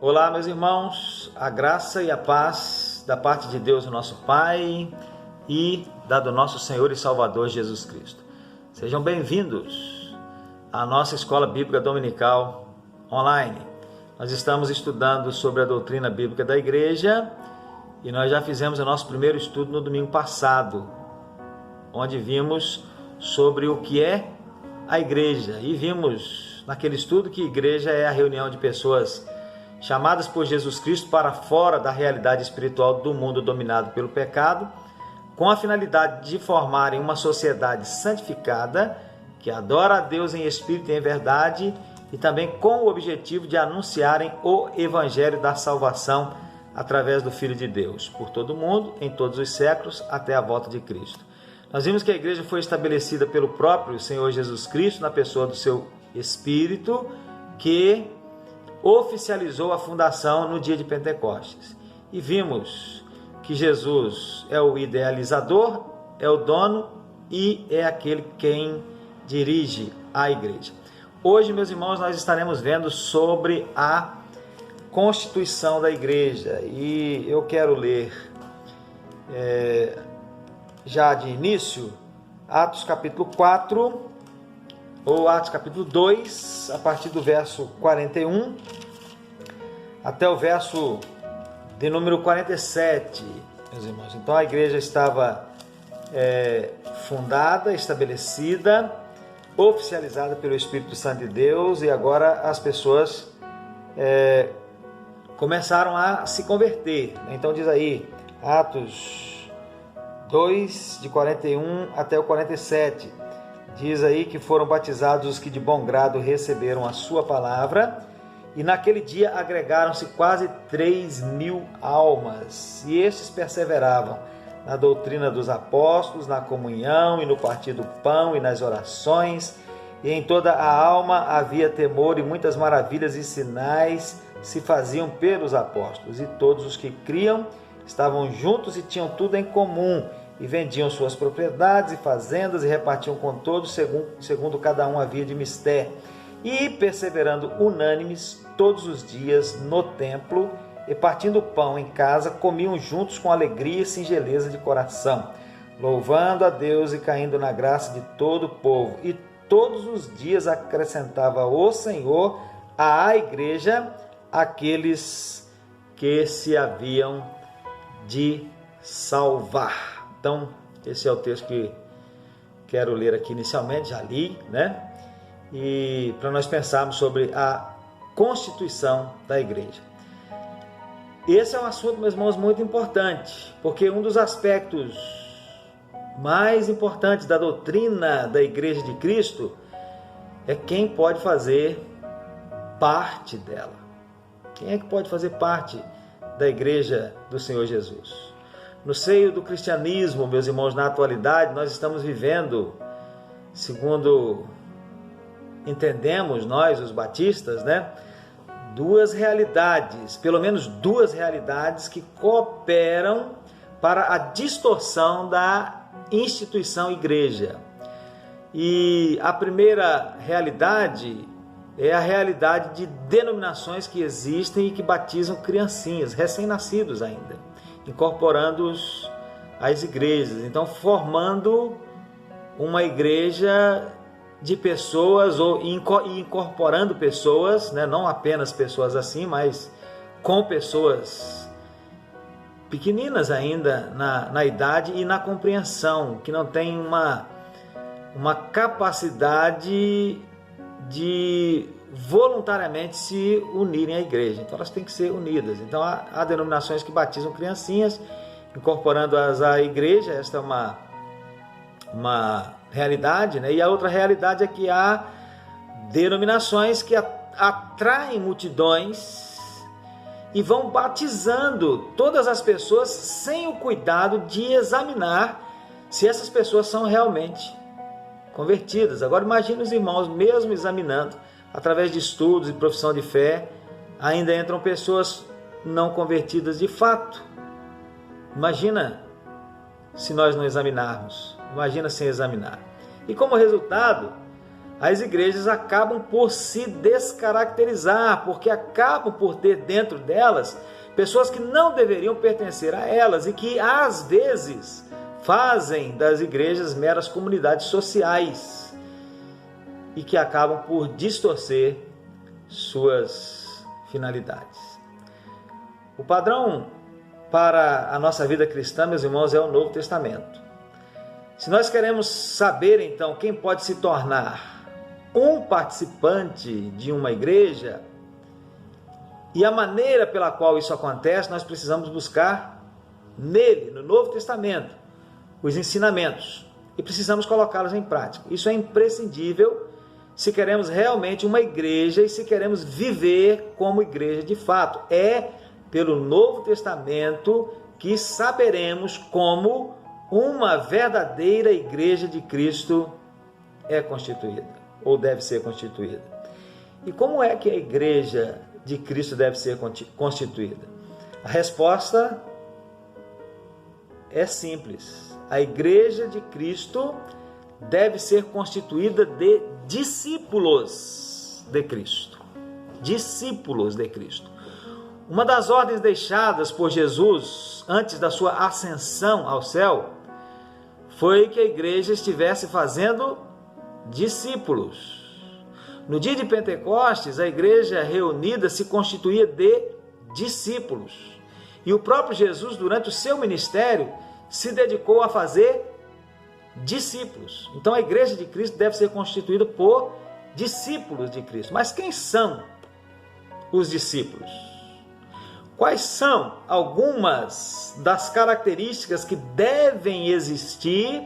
Olá, meus irmãos, a graça e a paz da parte de Deus, o nosso Pai, e da do nosso Senhor e Salvador Jesus Cristo. Sejam bem-vindos à nossa Escola Bíblica Dominical online. Nós estamos estudando sobre a doutrina bíblica da igreja e nós já fizemos o nosso primeiro estudo no domingo passado, onde vimos sobre o que é a igreja. E vimos naquele estudo que igreja é a reunião de pessoas chamadas por Jesus Cristo para fora da realidade espiritual do mundo dominado pelo pecado, com a finalidade de formarem uma sociedade santificada, que adora a Deus em espírito e em verdade, e também com o objetivo de anunciarem o Evangelho da salvação através do Filho de Deus, por todo o mundo, em todos os séculos, até a volta de Cristo. Nós vimos que a igreja foi estabelecida pelo próprio Senhor Jesus Cristo, na pessoa do seu Espírito, que oficializou a fundação no dia de Pentecostes. E vimos que Jesus é o idealizador, é o dono e é aquele quem dirige a igreja. Hoje, meus irmãos, nós estaremos vendo sobre a constituição da igreja. E eu quero ler, já de início, Atos capítulo 4, ou Atos capítulo 2, a partir do verso 41 até o verso de número 47, meus irmãos. Então a igreja estava fundada, estabelecida, oficializada pelo Espírito Santo de Deus, e agora as pessoas começaram a se converter. Então diz aí, Atos 2, de 41 até o 47, diz aí que foram batizados os que de bom grado receberam a sua palavra, e naquele dia agregaram-se quase 3.000 almas, e estes perseveravam na doutrina dos apóstolos, na comunhão e no partir do pão e nas orações, e em toda a alma havia temor, e muitas maravilhas e sinais se faziam pelos apóstolos, e todos os que criam estavam juntos e tinham tudo em comum, e vendiam suas propriedades e fazendas e repartiam com todos segundo cada um havia de mister, e perseverando unânimes todos os dias no templo e partindo pão em casa, comiam juntos com alegria e singeleza de coração, louvando a Deus e caindo na graça de todo o povo. E todos os dias acrescentava o Senhor à igreja aqueles que se haviam de salvar. Então, esse é o texto que quero ler aqui inicialmente, já li, né? E para nós pensarmos sobre a constituição da igreja. Esse é um assunto, meus irmãos, muito importante, porque um dos aspectos mais importantes da doutrina da Igreja de Cristo é quem pode fazer parte dela. Quem é que pode fazer parte da Igreja do Senhor Jesus? No seio do cristianismo, meus irmãos, na atualidade, nós estamos vivendo, segundo entendemos nós, os batistas, né? Duas realidades, pelo menos duas realidades que cooperam para a distorção da instituição igreja. E a primeira realidade é a realidade de denominações que existem e que batizam criancinhas, recém-nascidos ainda, incorporando-os às igrejas, então formando uma igreja de pessoas ou incorporando pessoas, né? Não apenas pessoas assim, mas com pessoas pequeninas ainda na idade e na compreensão, que não tem uma capacidade de voluntariamente se unirem à igreja. Então elas têm que ser unidas. Então há denominações que batizam criancinhas, incorporando-as à igreja. Esta é uma realidade, né? E a outra realidade é que há denominações que atraem multidões e vão batizando todas as pessoas sem o cuidado de examinar se essas pessoas são realmente convertidas. Agora imagine os irmãos, mesmo examinando, através de estudos e profissão de fé, ainda entram pessoas não convertidas de fato. Imagina se nós não examinarmos. Imagina sem examinar. E como resultado, as igrejas acabam por se descaracterizar, porque acabam por ter dentro delas pessoas que não deveriam pertencer a elas e que, às vezes, fazem das igrejas meras comunidades sociais e que acabam por distorcer suas finalidades. O padrão para a nossa vida cristã, meus irmãos, é o Novo Testamento. Se nós queremos saber, então, quem pode se tornar um participante de uma igreja e a maneira pela qual isso acontece, nós precisamos buscar nele, no Novo Testamento, os ensinamentos e precisamos colocá-los em prática. Isso é imprescindível se queremos realmente uma igreja e se queremos viver como igreja de fato. É pelo Novo Testamento que saberemos como uma verdadeira igreja de Cristo é constituída ou deve ser constituída. E como é que a igreja de Cristo deve ser constituída? A resposta é simples. A igreja de Cristo deve ser constituída de discípulos de Cristo. Discípulos de Cristo. Uma das ordens deixadas por Jesus antes da sua ascensão ao céu foi que a igreja estivesse fazendo discípulos. No dia de Pentecostes, a igreja reunida se constituía de discípulos. E o próprio Jesus, durante o seu ministério, se dedicou a fazer discípulos. Então a igreja de Cristo deve ser constituída por discípulos de Cristo. Mas quem são os discípulos? Quais são algumas das características que devem existir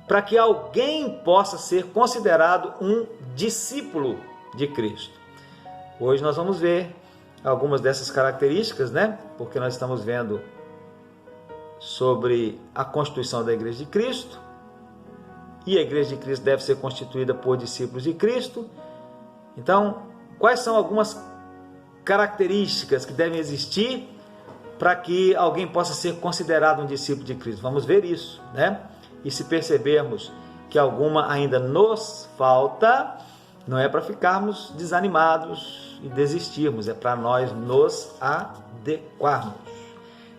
para que alguém possa ser considerado um discípulo de Cristo? Hoje nós vamos ver algumas dessas características, Porque nós estamos vendo sobre a constituição da Igreja de Cristo, e a Igreja de Cristo deve ser constituída por discípulos de Cristo. Então, quais são algumas características que devem existir para que alguém possa ser considerado um discípulo de Cristo? Vamos ver isso, E se percebermos que alguma ainda nos falta, não é para ficarmos desanimados e desistirmos, é para nós nos adequarmos.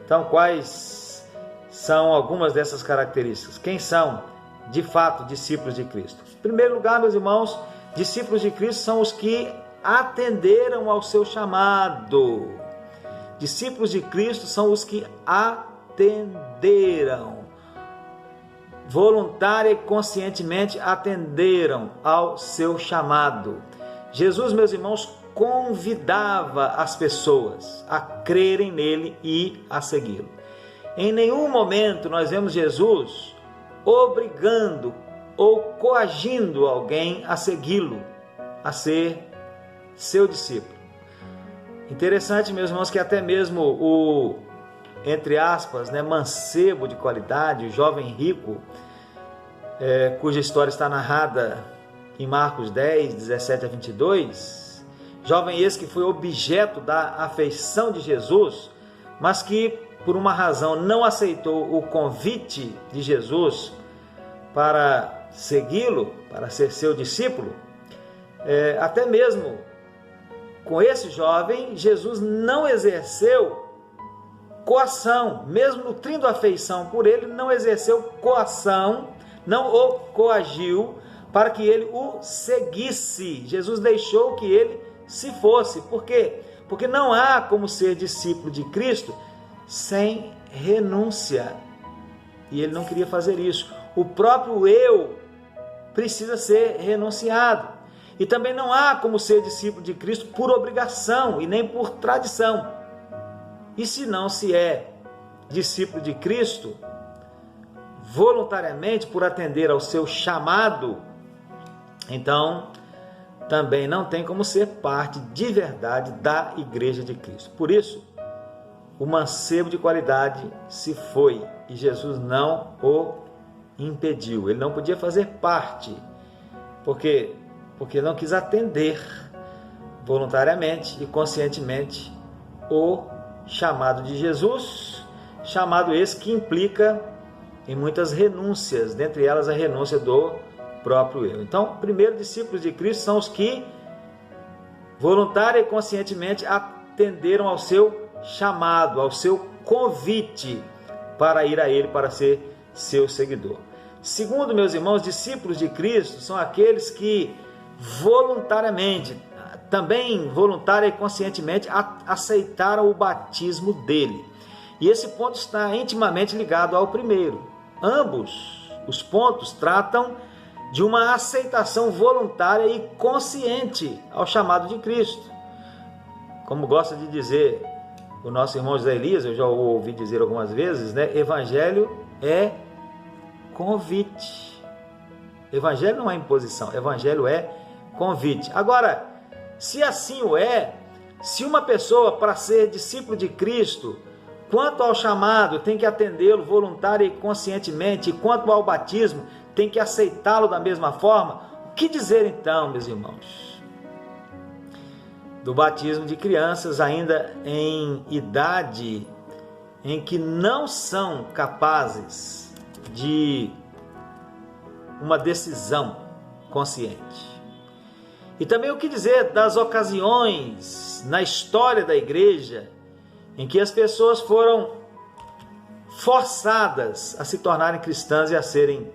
Então, quais são algumas dessas características? Quem são, de fato, discípulos de Cristo? Em primeiro lugar, meus irmãos, discípulos de Cristo são os que atenderam ao seu chamado. Discípulos de Cristo são os que atenderam, voluntária e conscientemente atenderam ao seu chamado. Jesus, meus irmãos, convidava as pessoas a crerem nele e a segui-lo. Em nenhum momento nós vemos Jesus obrigando ou coagindo alguém a segui-lo, a ser seu discípulo. Interessante, meus irmãos, que até mesmo o, entre aspas, mancebo de qualidade, o jovem rico, cuja história está narrada em Marcos 10, 17 a 22, jovem esse que foi objeto da afeição de Jesus, mas que por uma razão não aceitou o convite de Jesus para segui-lo, para ser seu discípulo. Até mesmo com esse jovem, Jesus não exerceu coação, mesmo nutrindo afeição por ele, não exerceu coação, não o coagiu para que ele o seguisse. Jesus deixou que ele se fosse. Por quê? Porque não há como ser discípulo de Cristo sem renúncia. E ele não queria fazer isso. O próprio eu precisa ser renunciado. E também não há como ser discípulo de Cristo por obrigação e nem por tradição. E se não se é discípulo de Cristo voluntariamente por atender ao seu chamado, então também não tem como ser parte de verdade da Igreja de Cristo. Por isso, o mancebo de qualidade se foi e Jesus não o impediu. Ele não podia fazer parte, porque não quis atender voluntariamente e conscientemente o chamado de Jesus, chamado esse que implica em muitas renúncias, dentre elas a renúncia do próprio eu. Então, primeiro, discípulos de Cristo são os que voluntária e conscientemente atenderam ao seu chamado, ao seu convite para ir a Ele, para ser seu seguidor. Segundo, meus irmãos, discípulos de Cristo são aqueles que voluntariamente, também voluntária e conscientemente, aceitaram o batismo dele. E esse ponto está intimamente ligado ao primeiro. Ambos os pontos tratam de uma aceitação voluntária e consciente ao chamado de Cristo. Como gosta de dizer o nosso irmão José Elias, eu já ouvi dizer algumas vezes, né? Evangelho é convite. Evangelho não é imposição, evangelho é convite. Agora, se assim o é, se uma pessoa, para ser discípulo de Cristo, quanto ao chamado, tem que atendê-lo voluntária e conscientemente, e quanto ao batismo, tem que aceitá-lo da mesma forma, o que dizer então, meus irmãos, do batismo de crianças ainda em idade em que não são capazes de uma decisão consciente? E também o que dizer das ocasiões na história da igreja em que as pessoas foram forçadas a se tornarem cristãs e a serem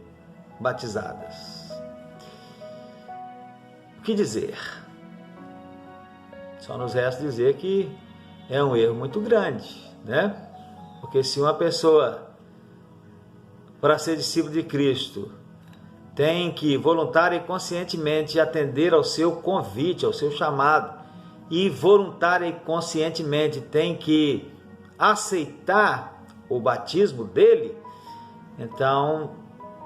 batizadas? O que dizer? Só nos resta dizer que é um erro muito grande, né? Porque se uma pessoa, para ser discípulo de Cristo, tem que voluntária e conscientemente atender ao seu convite, ao seu chamado, e voluntária e conscientemente tem que aceitar o batismo dele, então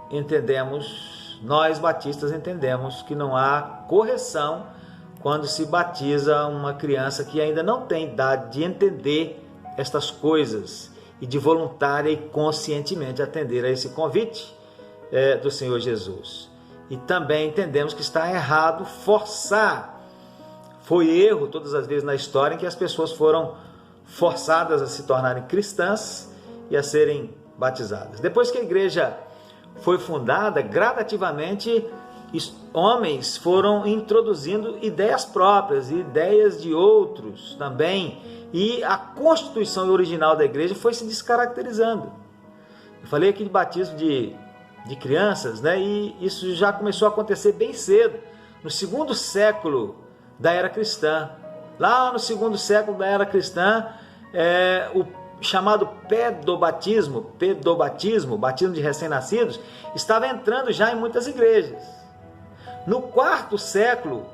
entendemos, nós batistas entendemos que não há correção quando se batiza uma criança que ainda não tem idade de entender estas coisas e de voluntária e conscientemente atender a esse convite do Senhor Jesus. E também entendemos que está errado forçar. Foi erro todas as vezes na história em que as pessoas foram forçadas a se tornarem cristãs e a serem batizadas. Depois que a igreja foi fundada, gradativamente homens foram introduzindo ideias próprias, ideias de outros também, e a constituição original da igreja foi se descaracterizando. Eu falei aqui de batismo de crianças, né? E isso já começou a acontecer bem cedo, no segundo século da era cristã. Lá no segundo século da era cristã, o chamado pedobatismo, batismo de recém-nascidos, estava entrando já em muitas igrejas. No quarto século,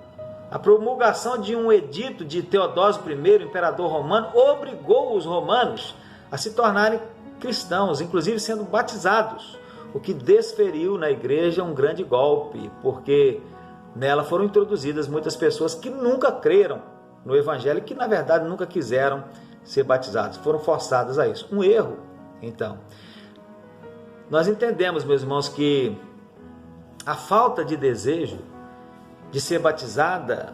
a promulgação de um edito de Teodósio I, imperador romano, obrigou os romanos a se tornarem cristãos, inclusive sendo batizados, o que desferiu na igreja um grande golpe, porque nela foram introduzidas muitas pessoas que nunca creram no evangelho, que na verdade nunca quiseram ser batizados, foram forçadas a isso. Um erro, então. Nós entendemos, meus irmãos, que a falta de desejo de ser batizada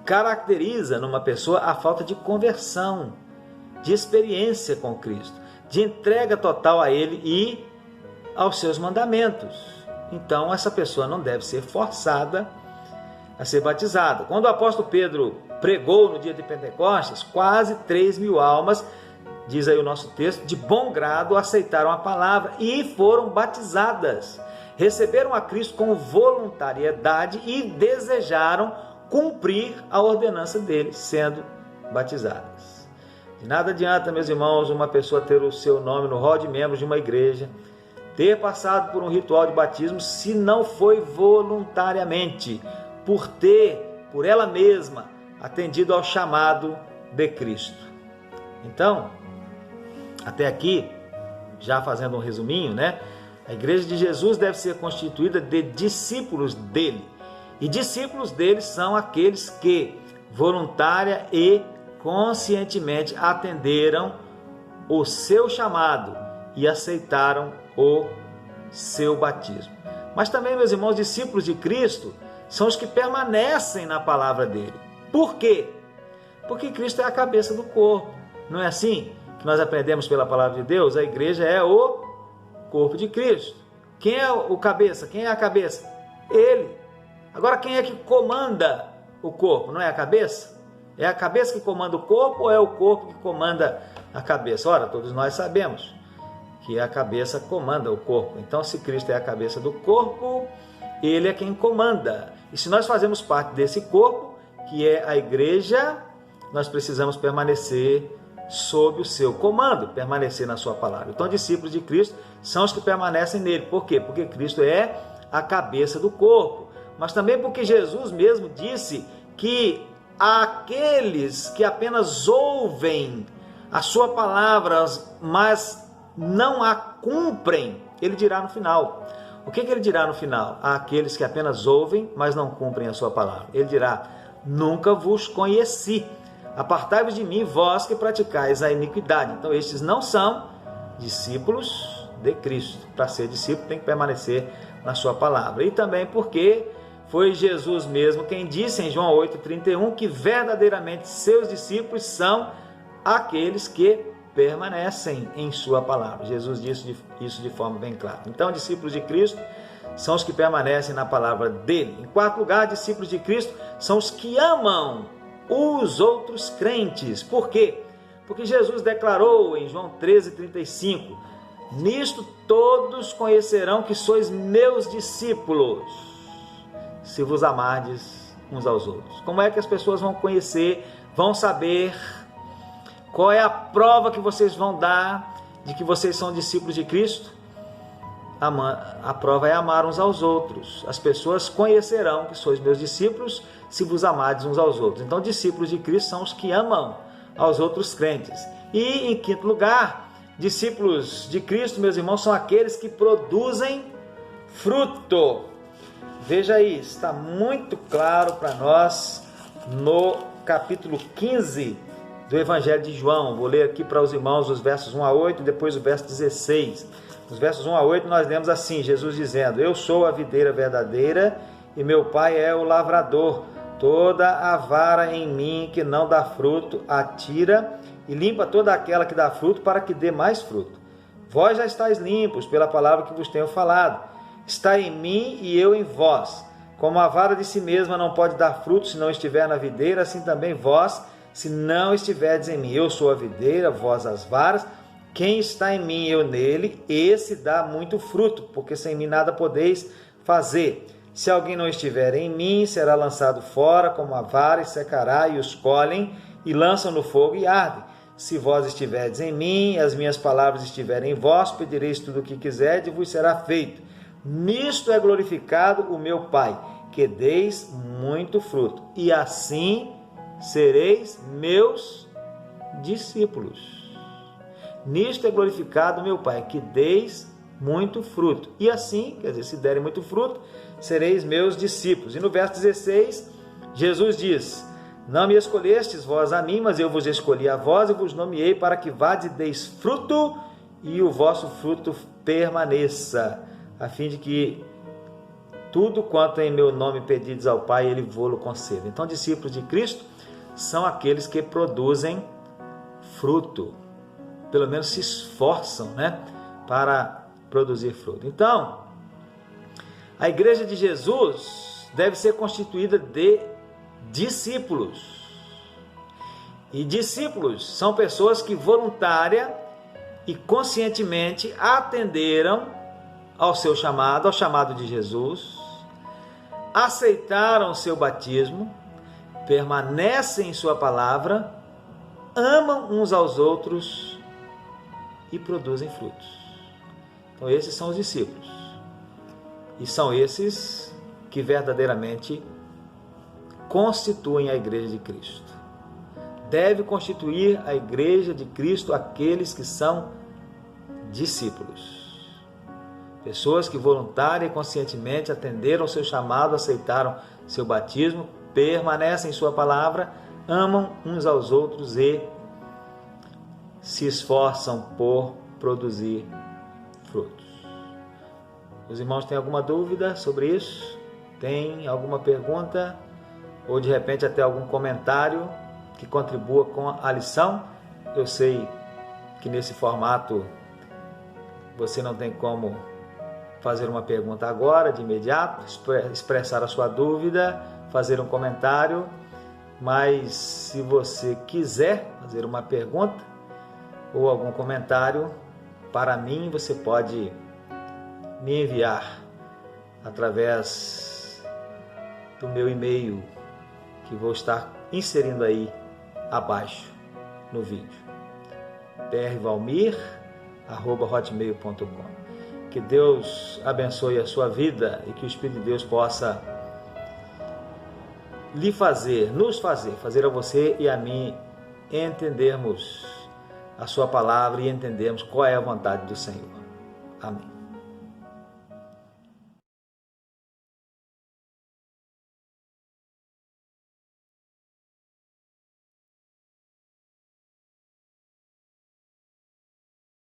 caracteriza numa pessoa a falta de conversão, de experiência com Cristo, de entrega total a Ele e aos seus mandamentos. Então, essa pessoa não deve ser forçada a ser batizada. Quando o apóstolo Pedro pregou no dia de Pentecostes, quase 3.000 almas, diz aí o nosso texto, de bom grado aceitaram a palavra e foram batizadas. Receberam a Cristo com voluntariedade e desejaram cumprir a ordenança dele, sendo batizadas. De nada adianta, meus irmãos, uma pessoa ter o seu nome no rol de membros de uma igreja, ter passado por um ritual de batismo, se não foi voluntariamente, por ela mesma, atendido ao chamado de Cristo. Então, até aqui, já fazendo um resuminho, né? A igreja de Jesus deve ser constituída de discípulos dele. E discípulos dele são aqueles que voluntária e conscientemente atenderam o seu chamado e aceitaram o seu batismo. Mas também, meus irmãos, discípulos de Cristo são os que permanecem na palavra dele. Por quê? Porque Cristo é a cabeça do corpo. Não é assim que nós aprendemos pela palavra de Deus? A igreja é o corpo de Cristo. Quem é o cabeça? Quem é a cabeça? Ele. Agora, quem é que comanda o corpo? Não é a cabeça? É a cabeça que comanda o corpo ou é o corpo que comanda a cabeça? Ora, todos nós sabemos que a cabeça comanda o corpo. Então, se Cristo é a cabeça do corpo, Ele é quem comanda. E se nós fazemos parte desse corpo, que é a igreja, nós precisamos permanecer sob o seu comando, permanecer na sua palavra. Então, discípulos de Cristo são os que permanecem nele. Por quê? Porque Cristo é a cabeça do corpo. Mas também porque Jesus mesmo disse que aqueles que apenas ouvem a sua palavra, mas não a cumprem, ele dirá no final. O que ele dirá no final? Àqueles que apenas ouvem, mas não cumprem a sua palavra. Ele dirá: nunca vos conheci. Apartai-vos de mim, vós que praticais a iniquidade. Então, estes não são discípulos de Cristo. Para ser discípulo, tem que permanecer na sua palavra. E também porque foi Jesus mesmo quem disse em João 8,31 que verdadeiramente seus discípulos são aqueles que permanecem em sua palavra. Jesus disse isso de forma bem clara. Então, discípulos de Cristo são os que permanecem na palavra dele. Em quarto lugar, discípulos de Cristo são os que amam os outros crentes. Por quê? Porque Jesus declarou em João 13,35: nisto todos conhecerão que sois meus discípulos, se vos amardes uns aos outros. Como é que as pessoas vão conhecer, vão saber? Qual é a prova que vocês vão dar de que vocês são discípulos de Cristo? A prova é amar uns aos outros. As pessoas conhecerão que sois meus discípulos se vos amardes uns aos outros. Então, discípulos de Cristo são os que amam aos outros crentes. E, em quinto lugar, discípulos de Cristo, meus irmãos, são aqueles que produzem fruto. Veja aí, está muito claro para nós no capítulo 15 do Evangelho de João. Vou ler aqui para os irmãos os versos 1 a 8 e depois o verso 16. Nos versos 1 a 8 nós lemos assim, Jesus dizendo: eu sou a videira verdadeira e meu Pai é o lavrador. Toda a vara em mim que não dá fruto, atira e limpa toda aquela que dá fruto, para que dê mais fruto. Vós já estáis limpos pela palavra que vos tenho falado. Está em mim e eu em vós. Como a vara de si mesma não pode dar fruto se não estiver na videira, assim também vós, se não estiverdes em mim. Eu sou a videira, vós as varas. Quem está em mim e eu nele, esse dá muito fruto, porque sem mim nada podeis fazer. Se alguém não estiver em mim, será lançado fora como a vara e secará, e os colhem e lançam no fogo e ardem. Se vós estiverdes em mim e as minhas palavras estiverem em vós, pedireis tudo o que quiserdes e vos será feito. Nisto é glorificado o meu Pai, que deis muito fruto, e assim sereis meus discípulos. Nisto é glorificado o meu Pai, que deis muito fruto. E assim, quer dizer, se derem muito fruto, sereis meus discípulos. E no verso 16, Jesus diz: não me escolhestes vós a mim, mas eu vos escolhi a vós e vos nomeei para que vades e deis fruto e o vosso fruto permaneça, a fim de que tudo quanto em meu nome pedides ao Pai, Ele vô-lo conceda. Então, discípulos de Cristo são aqueles que produzem fruto, pelo menos se esforçam, para produzir fruto. Então, a igreja de Jesus deve ser constituída de discípulos. E discípulos são pessoas que voluntária e conscientemente atenderam ao seu chamado, ao chamado de Jesus, aceitaram o seu batismo, permanecem em sua palavra, amam uns aos outros e produzem frutos. Então, esses são os discípulos. E são esses que verdadeiramente constituem a igreja de Cristo. Deve constituir a igreja de Cristo aqueles que são discípulos. Pessoas que voluntária e conscientemente atenderam ao seu chamado, aceitaram seu batismo, permanecem em sua palavra, amam uns aos outros e se esforçam por produzir frutos. Os irmãos têm alguma dúvida sobre isso? Tem alguma pergunta? Ou de repente até algum comentário que contribua com a lição? Eu sei que nesse formato você não tem como fazer uma pergunta agora, de imediato, expressar a sua dúvida, fazer um comentário, mas se você quiser fazer uma pergunta ou algum comentário para mim, você pode me enviar através do meu e-mail, que vou estar inserindo aí abaixo no vídeo, prvalmir@hotmail.com. Que Deus abençoe a sua vida e que o Espírito de Deus possa fazer a você e a mim entendermos a sua palavra e entendermos qual é a vontade do Senhor. Amém.